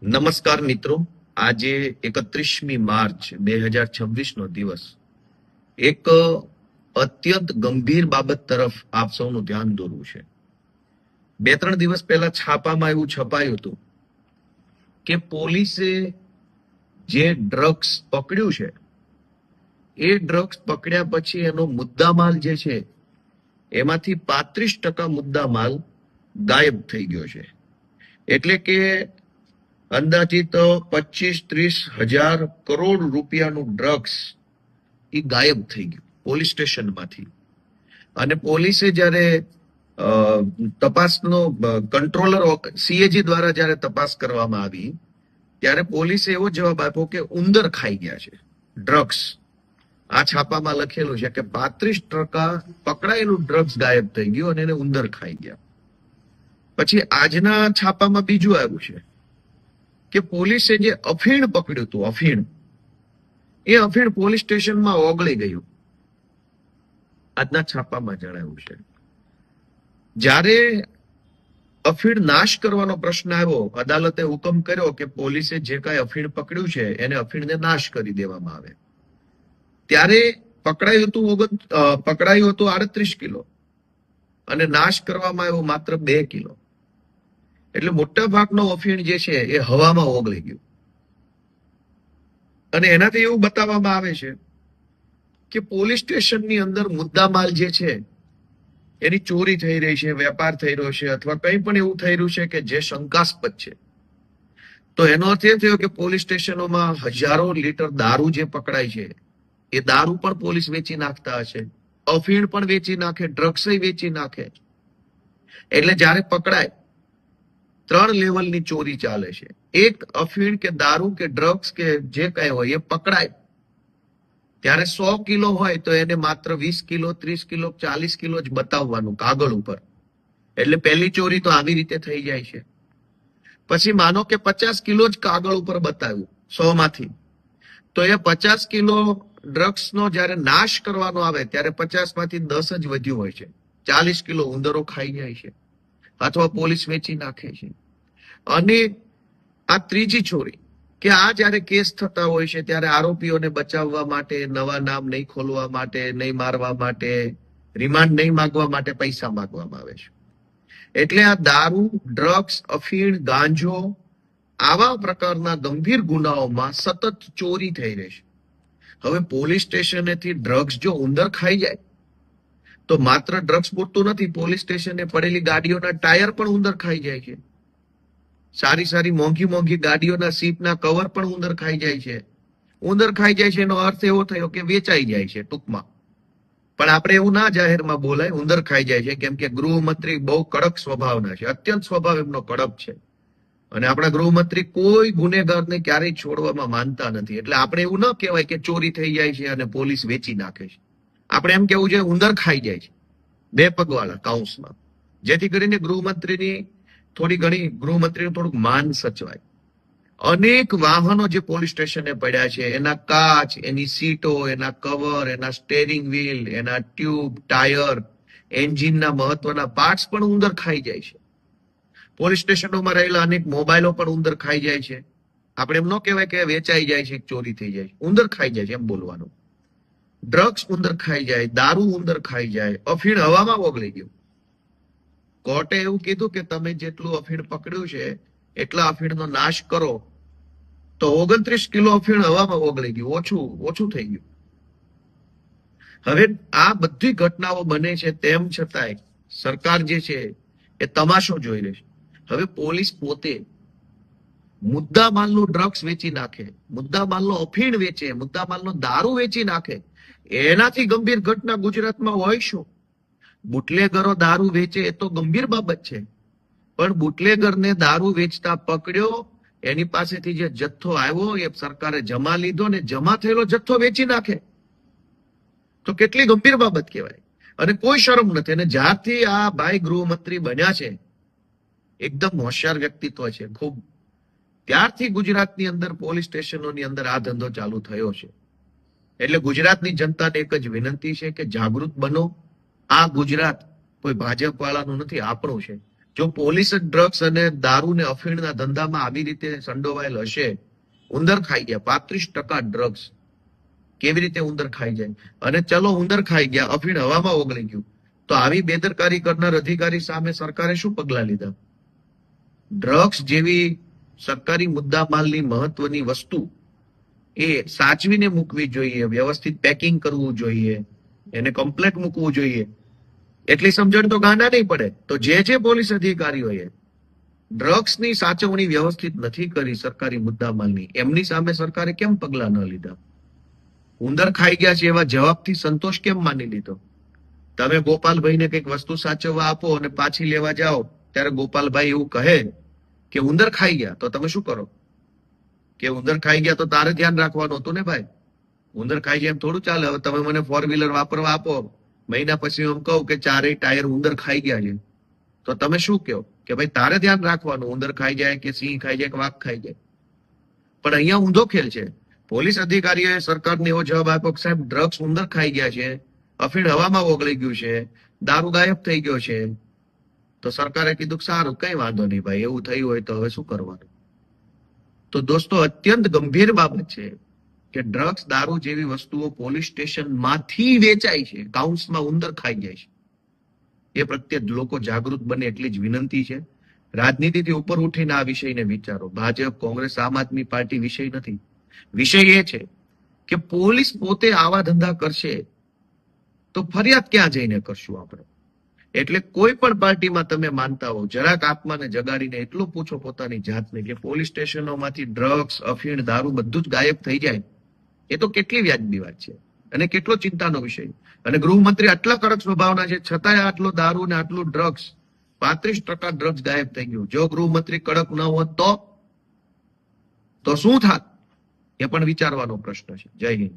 નમસ્કાર મિત્રો, આજે 31મી માર્ચ 2026 નો દિવસ એક અત્યંત ગંભીર બાબત તરફ આપ સૌનું ધ્યાન દોરવું છે. 2-3 દિવસ પહેલા છાપામાં એવું છપાયું હતું કે પોલીસે જે ડ્રગ્સ પકડ્યું છે એ ડ્રગ્સ પકડ્યા પછી એનો મુદ્દામાલ જે છે એમાંથી 35% મુદ્દામાલ ગાયબ થઈ ગયો છે. એટલે કે અંદાજિત 25-30 હજાર કરોડ રૂપિયાનું ડ્રગ્સ એ ગાયબ થઈ ગયું પોલીસ સ્ટેશનમાંથી. અને પોલીસે જ્યારે તપાસનો કંટ્રોલર સીએજી દ્વારા જ્યારે તપાસ કરવામાં આવી ત્યારે પોલીસે એવો જવાબ આપ્યો કે ઉંદર ખાઈ ગયા છે ડ્રગ્સ. આ છાપામાં લખેલું છે કે 35% પકડાયેલું ડ્રગ્સ ગાયબ થઈ ગયું અને એને ઉંદર ખાઈ ગયા. પછી આજના છાપામાં બીજું આવ્યું છે કે પોલીસે જે અફીણ પકડ્યું હતું, અફીણ પોલીસ સ્ટેશનમાં ઓગળી ગયું. આજના છાપામાં જણાવ્યું છે. જ્યારે અફીણ નાશ કરવાનો પ્રશ્ન આવ્યો, અદાલતે હુકમ કર્યો કે પોલીસે જે કાંઈ અફીણ પકડ્યું છે એને અફીણને નાશ કરી દેવામાં આવે. ત્યારે પકડાયું હતું 38 કિલો અને નાશ કરવામાં આવ્યો માત્ર 2 કિલો. એટલે મોટા ભાગનો અફીણ જે છે એ હવામાં ઓગળી ગયું. અને એનાથી એવું બતાવવામાં આવે છે કે પોલીસ સ્ટેશનની અંદર મુદ્દામાલ જે છે એની ચોરી થઈ રહી છે, વેપાર થઈ રહ્યો છે, અથવા કંઈ પણ એવું થઈ રહ્યું છે કે જે શંકાસ્પદ છે. તો એનો અર્થ એ થયો કે પોલીસ સ્ટેશનોમાં હજારો લીટર દારૂ જે પકડાય છે એ દારૂ પણ પોલીસ વેચી નાખતા હશે, અફીણ પણ વેચી નાખે, ડ્રગ્સ વેચી નાખે. એટલે જ્યારે પકડાય 3 લેવલની ચોરી ચાલે છે. એક અફીણ કે દારૂ કે ડ્રગ્સ કે જે કઈ હોય એ પકડાય ત્યારે 100 કિલો હોય તો એને માત્ર 20 કિલો, 30 કિલો, 40 કિલો જ બતાવવાનું કાગળ ઉપર. એટલે પહેલી ચોરી તો આવી રીતે થઈ જાય છે. પછી માનો કે 50 કિલો જ કાગળ ઉપર બતાવ્યું 100 માંથી, તો એ 50 કિલો ડ્રગ્સનો જ્યારે નાશ કરવાનો આવે ત્યારે 50 માંથી 10 જ વધ્યું હોય છે. 40 કિલો ઉંદરો ખાઈ જાય છે અથવા પોલીસ વેચી નાખે છે. અને આ ત્રીજી ચોરી કે આ જ્યારે કેસ થતા હોય છે ત્યારે આરોપીઓને બચાવવા માટે, નવા નામ નહીં ખોલવા માટે, નહીં મારવા માટે, રિમાન્ડ નહીં માંગવા માટે પૈસા માંગવામાં આવે છે. એટલે આ દારૂ, ડ્રગ્સ, અફીણ, ગાંજો આવા પ્રકારના ગંભીર ગુનાઓમાં સતત ચોરી થઈ રહી છે. હવે પોલીસ સ્ટેશનેથી ડ્રગ્સ જો ઉંદર ખાઈ જાય તો માત્ર ડ્રગ્સ પૂરતું નથી, પોલીસ સ્ટેશને પડેલી ગાડીઓના ટાયર પણ ઉંદર ખાઈ જાય છે. સારી મોંઘી ગાડીઓના સીટના કવર પણ ઉંદર ખાઈ જાય છે. ઉંદર ખાઈ જાય છે એનો અર્થ એવો થયો કે વેચાઈ જાય છે ટૂંકમાં. પણ આપણે એવું ના જાહેરમાં બોલાય ઉંદર ખાઈ જાય છે, કેમ કે ગૃહમંત્રી બહુ કડક સ્વભાવના છે, અત્યંત સ્વભાવ એમનો કડક છે. અને આપણા ગૃહમંત્રી કોઈ ગુનેગારને ક્યારેય છોડવામાં માનતા નથી. એટલે આપણે એવું ન કહેવાય કે ચોરી થઈ જાય છે અને પોલીસ વેચી નાખે છે. આપણે એમ કેવું છે ઉંદર ખાઈ જાય છે, 2 પગવાળા કાઉન્સમાં, જેથી કરીને ગૃહમંત્રીનું થોડુંક માન સચવાય. અનેક વાહનો જે પોલીસ સ્ટેશને પડ્યા છે એના કાચ, એની સીટો, એના કવર, એના સ્ટેરિંગ વ્હીલ, એના ટ્યુબ, ટાયર, એન્જિનના મહત્વના પાર્ટ્સ પણ ઉંદર ખાઈ જાય છે. પોલીસ સ્ટેશનોમાં રહેલા અનેક મોબાઈલો પણ ઉંદર ખાઈ જાય છે. આપણે એમ ન કહેવાય કે વેચાઈ જાય છે, ચોરી થઈ જાય છે, ઉંદર ખાઈ જાય છે એમ બોલવાનું. ડ્રગ્સ ઉંદર ખાઈ જાય, દારૂ ઉંદર ખાઈ જાય, અફીણ હવામાં ઓગળી ગયું. કોર્ટે એવું કીધું કે તમે જેટલું અફીણ પકડ્યું છે એટલા અફીણનો નાશ કરો, તો 29 કિલો અફીણ હવામાં ઓગળી ગયું, ઓછું થઈ ગયું. હવે આ બધી ઘટનાઓ બને છે તેમ છતાંય સરકાર જે છે એ તમાશો જોઈ રહી છે. હવે પોલીસ પોતે મુદ્દામાલનું ડ્રગ્સ વેચી નાખે, મુદ્દામાલનો અફીણ વેચે, મુદ્દામાલનો દારૂ વેચી નાખે, એનાથી ગંભીર ઘટના ગુજરાતમાં હોય શું? બુટલેગરો દારૂ વેચે એ તો ગંભીર બાબત છે, પણ બુટલેગરને દારૂ વેચતા પકડ્યો, એની પાસેથી જે જથ્થો આવ્યો એ સરકારે જમા લીધો ને જમા થયેલો જથ્થો વેચી નાખે તો કેટલી ગંભીર બાબત કહેવાય. અને કોઈ શરમ નથી. અને જ્યારથી આ ભાઈ ગૃહમંત્રી બન્યા છે, એકદમ હોશિયાર વ્યક્તિત્વ છે ખૂબ, ત્યારથી ગુજરાતની અંદર પોલીસ સ્ટેશનોની અંદર આ ધંધો ચાલુ થયો છે. એટલે ગુજરાતની જનતાને એક જ વિનંતી છે કે જાગૃત બનો. આ ગુજરાત કોઈ ભાજપ વાળાનું નથી, આપણું છે. જો પોલીસ જ ડ્રગ્સ અને દારૂ ને અફીણના ધંધામાં આવી રીતે સંડોવાયેલ હશે, ઉંદર ખાઈ ગયા 35% ડ્રગ્સ, કેવી રીતે ઉંદર ખાઈ જાય? અને ચલો ઉંદર ખાઈ ગયા, અફીણ હવામાં ઓગળી ગયું, તો આવી બેદરકારી કરનાર અધિકારી સામે સરકારે શું પગલા લીધા? ડ્રગ્સ જેવી સરકારી મુદ્દામાલની મહત્વની વસ્તુ એ સાચવીને મૂકવી જોઈએ, વ્યવસ્થિત પેકિંગ કરવું જોઈએ, એને કમ્પ્લેટ મૂકવું જોઈએ. એટલી સમજણ તો ગાંડા નહીં પડે. તો જે પોલીસ અધિકારીઓએ ડ્રગ્સની સાચવણી વ્યવસ્થિત નથી કરી સરકારી મુદ્દામાલની, એમની સામે સરકારે કેમ પગલા ન લીધા? ઉંદર ખાઈ ગયા છે એવા જવાબથી સંતોષ કેમ માની લીધો? તમે ગોપાલભાઈને કંઈક વસ્તુ સાચવવા આપો અને પાછી લેવા જાઓ, ત્યારે ગોપાલભાઈ એવું કહે કે ઉંદર ખાઈ ગયા, તો તમે શું કરો? કે ઉંદર ખાઈ ગયા તો તારે ધ્યાન રાખવાનું હતું ને ભાઈ. ઉંદર ખાઈ જાય એમ થોડું ચાલે. હવે તમે મને 4 વ્હીલર વાપરવા આપો, મહિના પછી હું કહું કે 4 ટાયર ઉંદર ખાઈ ગયા છે, તો તમે શું કહો? કે ભાઈ તારે ધ્યાન રાખવાનું, ઉંદર ખાઈ જાય કે સિંહ ખાઈ જાય કે વાઘ ખાઈ જાય. પણ અહીંયા ઊંધો ખેલ છે. પોલીસ અધિકારીઓએ સરકારને એવો જવાબ આપ્યો કે સાહેબ ડ્રગ્સ ઉંદર ખાઈ ગયા છે, અફીણ હવામાં ઓગળી ગયું છે, દારૂ ગાયબ થઈ ગયો છે. તો સરકારે કીધું કે સારું, કઈ વાંધો નહીં ભાઈ, એવું થયું હોય તો હવે શું કરવાનું? તો દોસ્તો, અત્યંત ગંભીર બાબત છે કે ડ્રગ્સ દારૂ જેવી વસ્તુઓ પોલીસ સ્ટેશન માંથી વેચાય છે, કાઉન્સમાં ઉંદર ખાઈ જાય છે. એ પ્રત્યે લોકો જાગૃત બને એટલી જ વિનંતી છે. રાજનીતિથી ઉપર ઉઠીને આ વિષયને વિચારો. ભાજપ, કોંગ્રેસ, આમ આદમી પાર્ટી વિષય નથી. વિષય એ છે કે પોલીસ પોતે આવા ધંધા કરશે તો ફરિયાદ ક્યાં જઈને કરશું આપણે? એટલે કોઈ પણ પાર્ટીમાં તમે માનતા હો, જરાક આત્માને જગાડીને એટલું પૂછો પોતાની જાતને કે પોલીસ સ્ટેશનોમાંથી ડ્રગ્સ, અફીણ, દારૂ બધું જ ગાયબ થઈ જાય, એ તો કેટલી વ્યાજબી વાત છે અને કેટલો ચિંતાનો વિષય. અને ગૃહમંત્રી આટલા કડક સ્વભાવના છે, છતાંય આટલો દારૂ ને આટલું ડ્રગ્સ, 35% ડ્રગ્સ ગાયબ થઈ ગયું. જો ગૃહમંત્રી કડક ન હોત તો શું થાત? એ પણ વિચારવાનો પ્રશ્ન છે. જય હિન્દ.